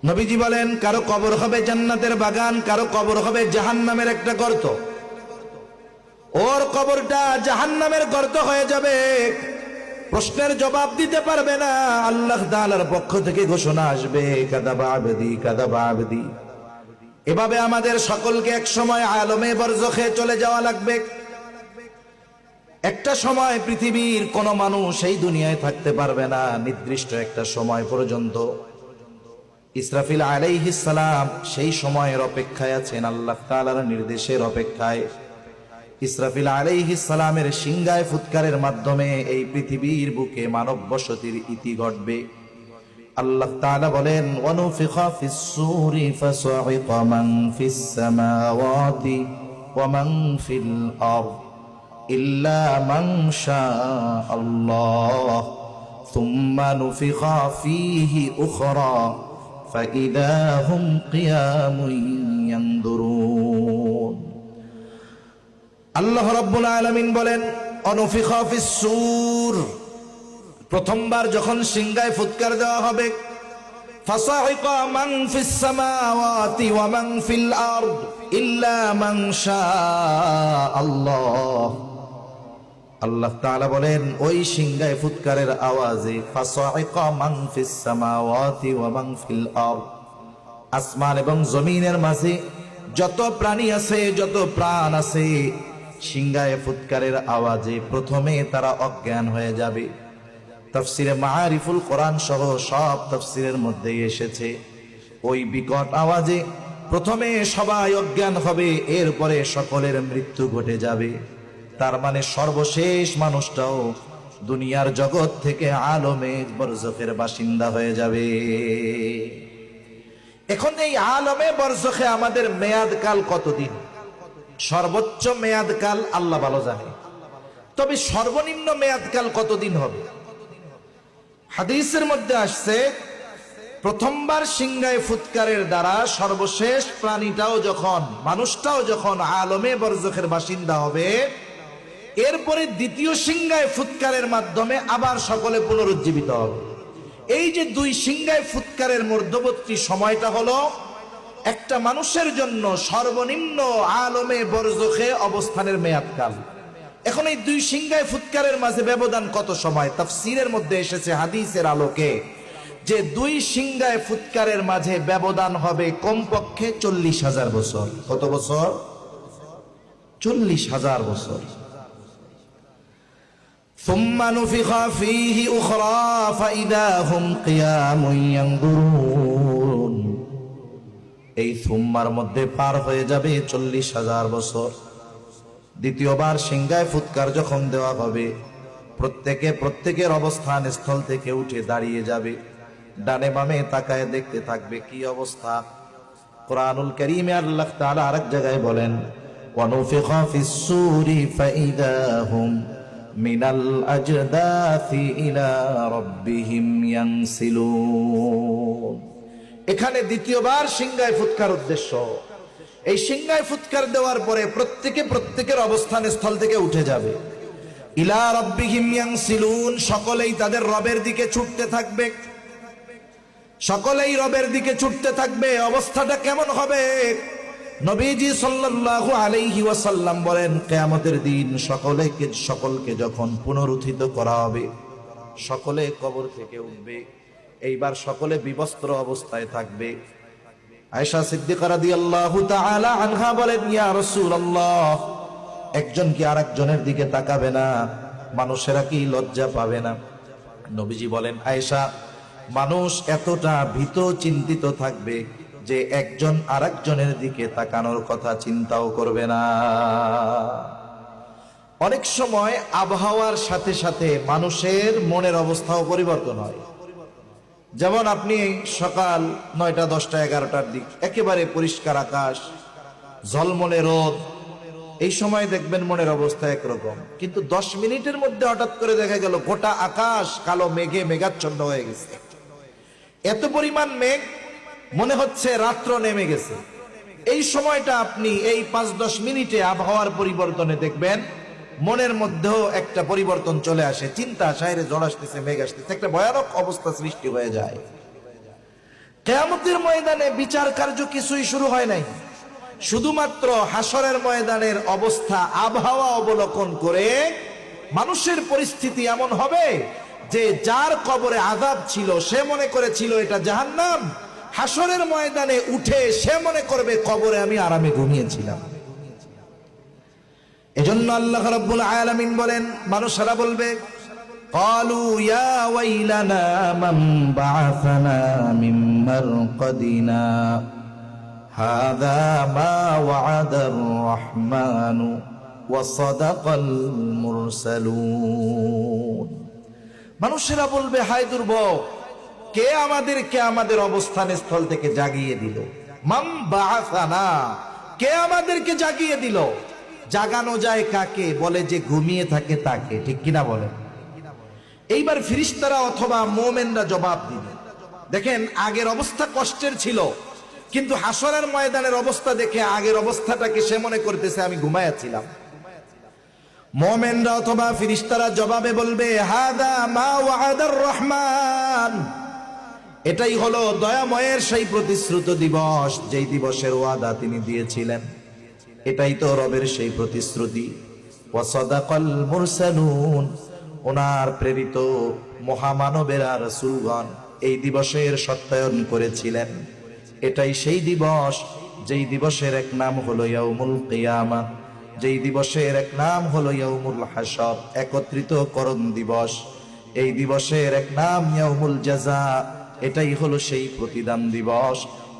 নবীজি বলেন, কারো কবর হবে জান্নাতের বাগান, কারো কবর হবে জাহান্নামের একটা গর্ত। ওর কবরটা জাহান্নামের গর্ত হয়ে যাবে, প্রশ্নের জবাব দিতে পারবে না। আল্লাহ তাআলার পক্ষ থেকে ঘোষণা আসবে, কাযাবা আবদি কাযাবা আবদি। এভাবে আমাদের সকলকে এক সময় আলমে বরজখে চলে যাওয়া লাগবে। একটা সময় পৃথিবীর কোন মানুষ এই দুনিয়ায় থাকতে পারবে না, নির্দিষ্ট একটা সময় পর্যন্ত। ইসরাফিল আলাইহিস সালাম সেই সময়ের অপেক্ষায় আছেন, আল্লাহ তাআলার নির্দেশের অপেক্ষায়। ইসরাফিল আলাইহিস সালামের সিংহায় ফুৎকারের মাধ্যমে এই পৃথিবীর বুকে মানব বসতির ইতি ঘটবে। আল্লাহ তাআলা বলেন, ওয়ানুফিখা ফিস সূরি ফাসাইকা মান ফিস সামাওয়াতি ওয়া মান ফিল আরদ ইল্লা মান শাআল্লাহ সুম্মা নুফিখা ফীহি উখরা ফাইদা হুম কিয়ামুন ইয়ানদুরুন। আল্লাহ রাব্বুল আলামিন বলেন, অনুফিখা ফিস সূর, প্রথমবার যখন সিংহায় ফুৎকার দেওয়া হবে, ফাসাইকা মান ফিস সামাওয়াতি ওয়া মান ফিল আরদ ইল্লা মান শাআল্লাহ। আল্লাহ তাআলা বলেন, ওই সিংহায় ফুৎকারের আওয়াজে ফাসাইকা মান ফিস সামাওয়াতি ওয়া মান ফিল আরদ, আসমান এবং জমিনের মাঝে যত প্রাণী আছে, যত প্রাণ আছে, সিংহায় ফুৎকারের আওয়াজে প্রথমে তারা অজ্ঞান হয়ে যাবে। তাফসিরে মাআরিফুল কোরআন সহ সব তাফসিরের মধ্যে এসেছে, ওই বিকট আওয়াজে প্রথমে সবাই অজ্ঞান হবে, এরপরে সকলের মৃত্যু ঘটে যাবে। তার মানে সর্বশেষ মানুষটাও দুনিয়ার জগৎ থেকে আলমে বরজখের বাসিন্দা হয়ে যাবে। এখন এই আলমে বরজখে আমাদের মেয়াদকাল কতদিন? সর্বোচ্চ মেয়াদকাল আল্লাহ ভালো জানে, তবে সর্বনিম্ন মেয়াদকাল কতদিন হবে? হাদিসের মধ্যে আসছে, প্রথমবার সিংহায় ফুৎকারের দ্বারা সর্বশেষ প্রাণীটাও যখন, মানুষটাও যখন আলমে বরজখের বাসিন্দা হবে, এরপরে দ্বিতীয় সিংহায় ফুৎকারের মাধ্যমে আবার সকলে পুনরুজ্জীবিত হবে। এই যে দুই সিংহায় ফুৎকারের মধ্যবর্তী সময়টা হলো একটা মানুষের জন্য সর্বনিম্ন আলমে বরজখে অবস্থানের মেয়াদকাল। এখন এই দুই সিংহায় ফুৎকারের মাঝে ব্যবধান কত সময়? তাফসীরের মধ্যে এসেছে হাদিসের আলোকে যে দুই সিংহায় ফুৎকারের মাঝে ব্যবধান হবে কমপক্ষে 40,000 বছর। কত বছর? 40,000 বছর। সুম্মা নুফিখা ফীহি উখরা ফাইদা হুম কিয়ামুন ইয়ানদুরুন। এই সুম্মার মধ্যে পার হয়ে যাবে 40,000 বছর। দ্বিতীয়বার সিংহায় ফুৎকার যখন দেওয়া হবে, প্রত্যেকের অবস্থান স্থল থেকে উঠে দাঁড়িয়ে যাবে, ডানে বামে তাকায় দেখতে থাকবে কি অবস্থা। কুরআনুল কারীমে আল্লাহ তাআলা আরেক জায়গায় বলেন, ওয়ানুফিখা ফিস সূরি ফাইদা হুম মিনাল আজদাসি ইলা রাব্বিহিম ইয়ানসিলুন। এখানে দ্বিতীয়বার সিংহায় ফুৎকার উদ্দেশ্য। এই সিংহায় ফুৎকার দেওয়ার পরে প্রত্যেকের অবস্থান স্থল থেকে উঠে যাবে, ইলা রাব্বিহিম ইয়ানসিলুন, সকলেই তাদের রবের দিকে ছুটতে থাকবে, সকলেই রবের দিকে ছুটতে থাকবে। অবস্থাটা কেমন হবে? নবীজি সাল্লাল্লাহু আলাইহি ওয়াসাল্লাম বলেন, কিয়ামতের দিন সকলকে যখন পুনরুত্থিত করা হবে, সকলে কবর থেকে উঠবে, এইবার সকলে বিবস্ত্র অবস্থায় থাকবে। আয়েশা সিদ্দিকা রাদিয়াল্লাহু তাআলা আনহা বলেন, ইয়া রাসূলুল্লাহ, একজন কি আরেকজনের দিকে তাকাবে না? মানুষেরা কি লজ্জা পাবে না? নবীজি বলেন, আয়েশা, মানুষ এতটা ভীত চিন্তিত থাকবে যে একজন আরেকজনের দিকে তাকানোর কথা চিন্তাও করবে না। অনেক সময় আবহাওয়ার সাথে সাথে মানুষের মনের অবস্থাও পরিবর্তন হয়। যেমন আপনি সকাল 9টা 10টা 11টার দিক, একেবারে পরিষ্কার আকাশ, ঝলমলে রোদ, এই সময় দেখবেন মনের অবস্থা একরকম, কিন্তু 10 মিনিটের মধ্যে হঠাৎ করে দেখা গেল গোটা আকাশ কালো মেঘে মেঘাচ্ছন্ন হয়ে গেছে। এত পরিমাণ মেঘ, মনে হচ্ছে রাত্র নেমে গেছে। এই সময়টা আপনি এই 5-10 মিনিটে আবহাওয়ার পরিবর্তনে দেখবেন মনের মধ্যেও একটা পরিবর্তন চলে আসে, চিন্তা, শায়রে ঝড় আসতেছে, মেঘ আসতেছে, একটা ভয়ানক অবস্থা সৃষ্টি হয়ে যায়। কিয়ামতের ময়দানে বিচার কার্য কিছুই শুরু হয় নাই, শুধুমাত্র হাসরের ময়দানের অবস্থা আবহাওয়া অবলোকন করে মানুষের পরিস্থিতি এমন হবে যে যার কবরে আযাব ছিল সে মনে করেছিল এটা জাহান্নাম, হাসরের ময়দানে উঠে সে মনে করবে কবরে আমি আরামে ঘুমিয়েছিলাম। এজন্য আল্লাহ রাব্বুল আলামিন বলেন, মানুষেরা বলবে ক্বালু ইয়া ওয়াইলানা মান বাআসানা মিন মারকাদিনা হাযা মা ওয়া'আদার রাহমানু ওয়া সাদাকাল মুরসালুন। মানুষেরা বলবে, হায় দুর্ভোগ, কে আমাদেরকে আমাদের অবস্থান স্থল থেকে জাগিয়ে দিল? মান বাআসানা, কে আমাদেরকে জাগিয়ে দিল? জাগানো যায় কাকে? বলে যে ঘুমিয়ে থাকে তাকে, ঠিক কিনা বলেন? এইবার ফেরেশতারা অথবা মুমিনরা জবাব দিবে। দেখেন, আগের অবস্থা কষ্টের ছিল, কিন্তু হাসরের ময়দানের অবস্থা দেখে আগের অবস্থাটাকে সে মনে করতেছে আমি ঘুমায়াছিলাম। মুমিনরা অথবা ফেরেশতারা জবাবে বলবে, হাদা মা ওয়া'আদার রহমান, এটাই হলো দয়াময়ের সেই প্রতিশ্রুত দিবস, যেই দিবসের ওয়াদা তিনি দিয়েছিলেন। এটাই তো রবের সেই প্রতিশ্রুতি। ওয়া সাদাকাল মুরসালুন, ওনার প্রেরিত মহামানবেরা রাসূলগণ এই দিবসের সত্যায়ন করেছিলেন। এটাই সেই দিবস যেই দিবসের এক নাম হলো ইয়াউমুল কিয়ামা, যেই দিবসের এক নাম হলো ইয়াউমুল হাসর, একত্রিতকরণ দিবস। এই দিবসের এক নাম ইয়াউমুল জাযা, এটাই হলো সেই প্রতিদান দিবস,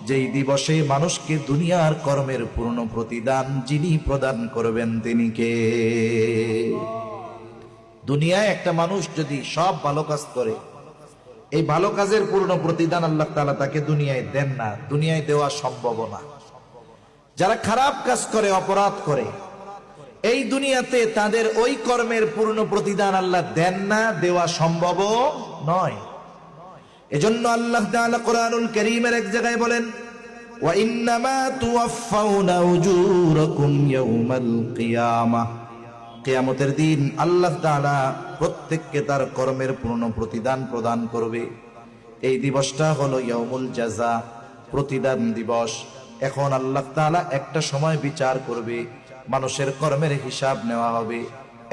যেই দিবসে মানুষকে দুনিয়ার কর্মের পূর্ণ প্রতিদান যিনি প্রদান করবেন তিনি কে? দুনিয়ায় একটা মানুষ যদি সব ভালো কাজ করে, এই ভালো কাজের পূর্ণ প্রতিদান আল্লাহ তাআলা তাকে দুনিয়ায় দেন না, দুনিয়ায় দেওয়া সম্ভব না। যারা খারাপ কাজ করে, অপরাধ করে, এই দুনিয়াতে তাদের ওই কর্মের পূর্ণ প্রতিদান আল্লাহ দেন না, দেওয়া সম্ভব নয়। এজন্য আল্লাহ তাআলা কোরআনুল কারীমের এক জায়গায় বলেন, ওয়া ইন্নামা তুওয়াফাউনা উজুরাকুম ইয়াউমাল কিয়ামাহ, কিয়ামতের দিন আল্লাহ তাআলা প্রত্যেককে তার কর্মের পূর্ণ প্রতিদান প্রদান করবে। এই দিবসটা হলো ইয়াউমুল জাযা, প্রতিদান দিবস। এখন আল্লাহ তাআলা একটা সময় বিচার করবে, মানুষের কর্মের হিসাব নেওয়া হবে।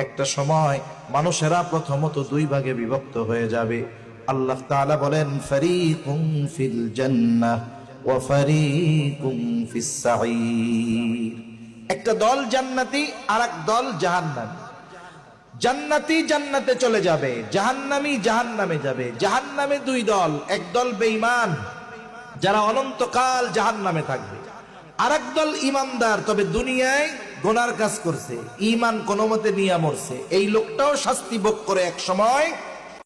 একটা সময় মানুষেরা প্রথমত দুই ভাগে বিভক্ত হয়ে যাবে। আল্লাহ তাআলা বলেন, ফারীকুম ফিল জান্নাহ ওয়া ফারীকুম ফিস সাঈর। একটা দল জান্নাতি আর এক দল জাহান্নামী। জান্নাতি জান্নাতে চলে যাবে, জাহান্নামী জাহান্নামে যাবে। জাহান্নামে দুই দল, এক দল বেঈমান যারা অনন্তকাল জাহান্নামে থাকবে, আর এক দল ঈমানদার, তবে দুনিয়ায় গুনার কাজ করছে, ঈমান কোনো মতে নিয়ে মরছে। এই লোকটাও শাস্তি ভোগ করে এক সময়